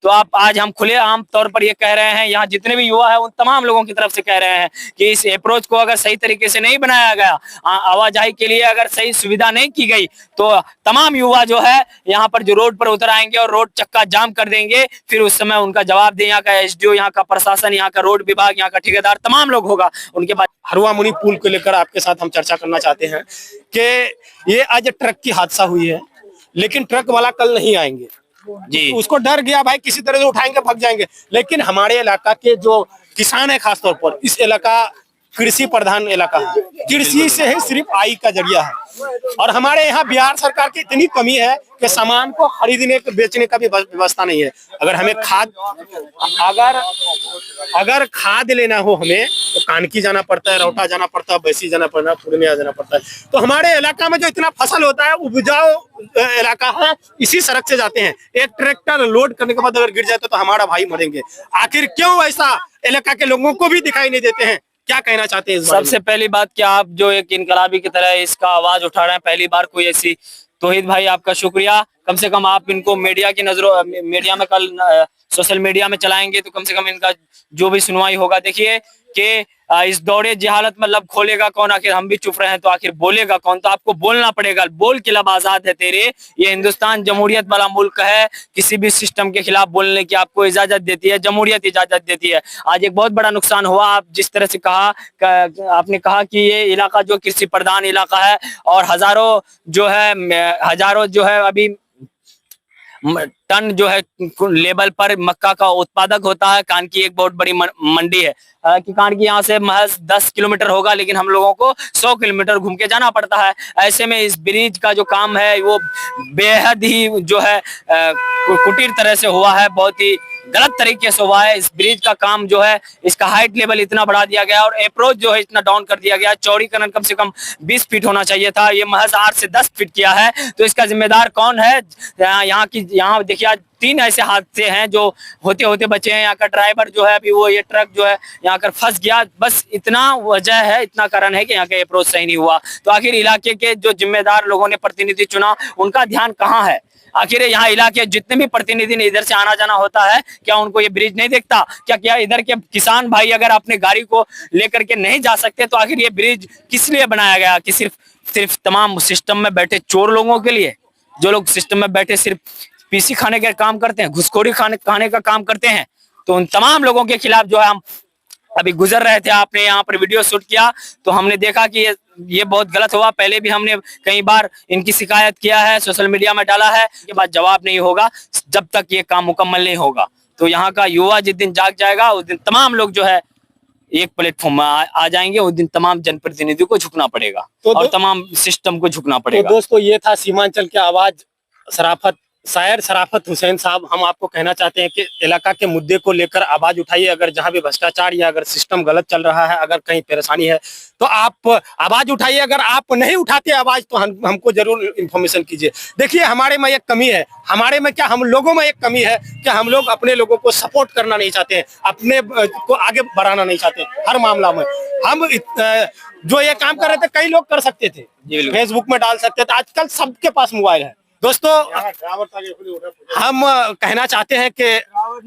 तो आप आज हम खुले आम तौर पर ये कह रहे हैं, यहाँ जितने भी युवा है उन तमाम लोगों की तरफ से कह रहे हैं कि इस अप्रोच को अगर सही तरीके से नहीं बनाया गया, आवाजाही के लिए अगर सही सुविधा नहीं की गई, तो तमाम युवा जो है यहाँ पर जो रोड पर उतर आएंगे और रोड चक्का जाम कर देंगे। फिर उस समय उनका जवाब दे यहाँ का एसडीओ, यहाँ का प्रशासन, यहाँ का रोड विभाग, यहाँ का ठेकेदार, तमाम लोग होगा। उनके बाद हरवा मुनि पुल को लेकर आपके साथ हम चर्चा करना चाहते हैं कि ये आज ट्रक की हादसा हुई है, लेकिन ट्रक वाला कल नहीं आएंगे जी। उसको डर गया भाई किसी तरह से उठाएंगे भाग जाएंगे। लेकिन हमारे इलाका के जो किसान है, खासतौर पर इस इलाका कृषि प्रधान इलाका है, कृषि से ही सिर्फ आय का जरिया है। और हमारे यहाँ बिहार सरकार की इतनी कमी है कि सामान को खरीदने बेचने का भी व्यवस्था नहीं है। अगर हमें अगर खाद लेना हो हमें तो कानकी जाना पड़ता है, रौटा जाना पड़ता है, बैसी जाना पड़ता है, पूर्णिया जाना पड़ता है। तो हमारे इलाका में जो इतना फसल होता है उपजाऊ इलाका है, इसी सड़क से जाते हैं। एक ट्रैक्टर लोड करने के बाद अगर गिर जाता तो हमारा भाई मरेंगे। आखिर क्यों ऐसा इलाका के लोगों को भी दिखाई नहीं देते हैं? क्या कहना चाहते हैं? सबसे पहली बात कि आप जो एक इनकलाबी की तरह इसका आवाज उठा रहे हैं, पहली बार कोई ऐसी, तौहीद भाई आपका शुक्रिया। कम से कम आप इनको मीडिया की नजरों, मीडिया में कल सोशल मीडिया में चलाएंगे तो कम से कम इनका जो भी सुनवाई होगा। देखिए कि इस दौड़े जहालत में लब खोलेगा कौन? आखिर हम भी चुप रहे हैं तो आखिर बोलेगा कौन? तो आपको बोलना पड़ेगा। बोल के लब आजाद है तेरे। ये हिंदुस्तान जमहूरियत वाला मुल्क है, किसी भी सिस्टम के खिलाफ बोलने की आपको इजाजत देती है, जमहूरियत इजाजत देती है। आज एक बहुत बड़ा नुकसान हुआ। आप जिस तरह से कहा, आपने कहा कि ये इलाका जो कृषि प्रधान इलाका है और हजारों जो है अभी टन जो है लेवल पर मक्का का उत्पादक होता है। कानकी एक बहुत बड़ी मंडी है कि कानकी यहाँ से महज 10 किलोमीटर होगा, लेकिन हम लोगों को 100 किलोमीटर घूम के जाना पड़ता है। ऐसे में इस ब्रिज का जो काम है वो बेहद ही जो है कुटीर तरह से हुआ है, बहुत ही गलत तरीके से हुआ है। इस ब्रिज का काम जो है, इसका हाइट लेवल इतना बढ़ा दिया गया और अप्रोच जो है इतना डाउन कर दिया गया। चौड़ीकरण कम से कम 20 फीट होना चाहिए था, ये महज 8 से 10 फीट किया है। तो इसका जिम्मेदार कौन है? यहाँ देखिए आज 3 ऐसे हादसे हैं जो होते होते बचे हैं। यहाँ का ड्राइवर जो है अभी वो ये ट्रक जो है यहाँ कर फंस गया, बस इतना वजह है, इतना कारण है कि यहाँ का अप्रोच सही नहीं हुआ। तो आखिर इलाके के जो जिम्मेदार लोगों ने प्रतिनिधि चुना, उनका ध्यान कहाँ है? आखिर यहाँ इलाके जितने भी प्रतिनिधि ने इधर से आना जाना होता है, क्या उनको ये ब्रिज नहीं दिखता? क्या इधर के किसान भाई अगर अपने गाड़ी को लेकर के नहीं जा सकते तो आखिर ये ब्रिज किस लिए बनाया गया? कि सिर्फ तमाम सिस्टम में बैठे चोर लोगों के लिए, जो लोग सिस्टम में बैठे सिर्फ पीसी खाने का काम करते हैं, घुसखोरी खाने का काम करते हैं। तो उन तमाम लोगों के खिलाफ जो है हम अभी गुजर रहे थे, आपने यहाँ पर वीडियो शूट किया तो हमने देखा कि ये बहुत गलत हुआ। पहले भी हमने कई बार इनकी शिकायत किया है, सोशल मीडिया में डाला है, इसके बाद जवाब नहीं होगा जब तक ये काम मुकम्मल नहीं होगा। तो यहाँ का युवा जिस दिन जाग जाएगा उस दिन तमाम लोग जो है एक प्लेटफॉर्म में आ जाएंगे। उस दिन तमाम जनप्रतिनिधियों को झुकना पड़ेगा और तमाम सिस्टम को झुकना पड़ेगा। तो दोस्तों ये था सीमांचल की आवाज, शराफत हुसैन साहब। हम आपको कहना चाहते हैं कि इलाका के मुद्दे को लेकर आवाज उठाइए। अगर जहां भी भ्रष्टाचार या अगर सिस्टम गलत चल रहा है, अगर कहीं परेशानी है तो आप आवाज उठाइए। अगर आप नहीं उठाते आवाज तो हमको जरूर इन्फॉर्मेशन कीजिए। देखिए हमारे में एक कमी है, हमारे में क्या, हम लोगों में एक कमी है कि हम लोग अपने लोगों को सपोर्ट करना नहीं चाहते हैं, अपने को आगे बढ़ाना नहीं चाहते। हर मामला में हम जो ये काम कर रहे थे कई लोग कर सकते थे, फेसबुक में डाल सकते थे, आजकल सबके पास मोबाइल है। दोस्तों हम कहना चाहते हैं कि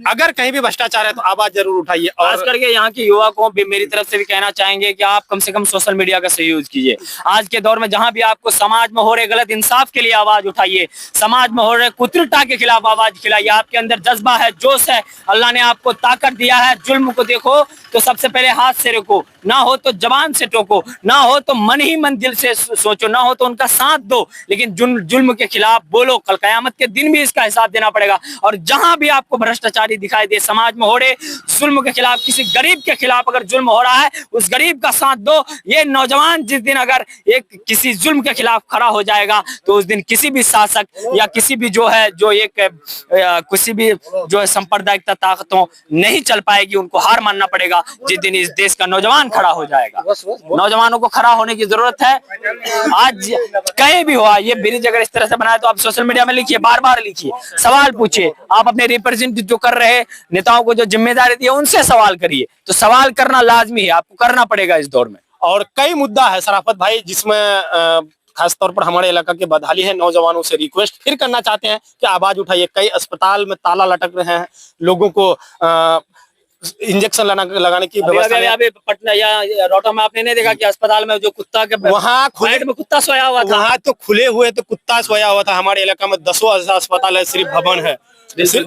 अगर कहीं भी भ्रष्टाचार है तो आवाज जरूर उठाइए। और खास करके यहाँ के युवा को भी मेरी तरफ से भी कहना चाहेंगे कि आप कम से कम सोशल मीडिया का सही यूज कीजिए। आज के दौर में जहाँ भी आपको समाज में हो रहे गलत इंसाफ के लिए आवाज उठाइए, समाज में हो रहे कुटिलता के खिलाफ आवाज खिलाइए। आपके अंदर जज्बा है, जोश है, अल्लाह ने आपको ताकत दिया है। जुल्म को देखो तो सबसे पहले हाथ से रोको, ना हो तो जबान से टोको, ना हो तो मन ही मन दिल से सोचो, ना हो तो उनका साथ दो, लेकिन जुल्म के खिलाफ बोलो। कल कयामत के दिन भी इसका हिसाब देना पड़ेगा। और जहां भी आपको भ्रष्टाचारी दिखाई दे, समाज में हो रहे जुल्म के खिलाफ, किसी गरीब के खिलाफ अगर जुल्म हो रहा है, उस गरीब का साथ दो। ये नौजवान जिस दिन अगर एक किसी जुल्म के खिलाफ खड़ा हो जाएगा तो उस दिन किसी भी शासक या किसी भी जो है किसी भी जो है सांप्रदायिकता ताकतों नहीं चल पाएगी, उनको हार मानना पड़ेगा। जिस दिन इस देश का नौजवान खड़ा हो जाएगा, नौजवानों को खड़ा होने की जरूरत है। आज कहीं भी हुआ ये ब्रिज अगर इस तरह से बनाए तो आप सोशल मीडिया में लिखिए, बार बार लिखिए, सवाल पूछिए। आप अपने रिप्रेजेंट जो कर रहे नेताओं को जो जिम्मेदारी दी है उनसे सवाल करिए। तो सवाल करना लाजमी है, आपको करना पड़ेगा इस दौर में। और कई मुद्दा है शराफत भाई जिसमें खास तौर पर हमारे इलाका के बदहाली है नौजवानों से रिक्वेस्ट फिर करना चाहते हैं कि आवाज उठाइए। कई अस्पताल में ताला लटक रहे हैं, लोगों को इंजेक्शन लगाने की व्यवस्था अभी पटना या रोहटा में आपने नहीं देखा कि अस्पताल में जो कुत्ता के वहाँ खुले बेड में कुत्ता सोया हुआ था? वहाँ तो खुले हुए तो कुत्ता सोया हुआ था। हमारे इलाका में 10 अस्पताल है, सिर्फ भवन है।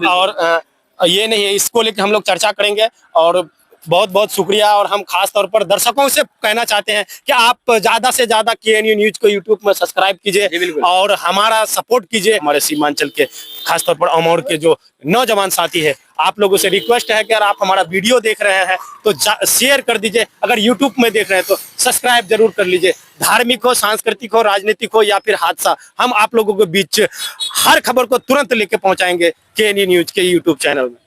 और ये नहीं है, इसको लेकर हम लोग चर्चा करेंगे। और बहुत बहुत शुक्रिया। और हम खास तौर पर दर्शकों से कहना चाहते हैं कि आप ज्यादा से ज्यादा KNU न्यूज को यूट्यूब में सब्सक्राइब कीजिए और हमारा सपोर्ट कीजिए। हमारे सीमांचल के खास तौर पर अमौर के जो नौजवान साथी है, आप लोगों से रिक्वेस्ट है कि अगर आप हमारा वीडियो देख रहे हैं तो शेयर कर दीजिए। अगर यूट्यूब में देख रहे हैं तो सब्सक्राइब जरूर कर लीजिए। धार्मिक हो, सांस्कृतिक हो, राजनीतिक हो या फिर हादसा, हम आप लोगों के बीच हर खबर को तुरंत लेके पहुंचाएंगे KNU न्यूज के यूट्यूब चैनल में।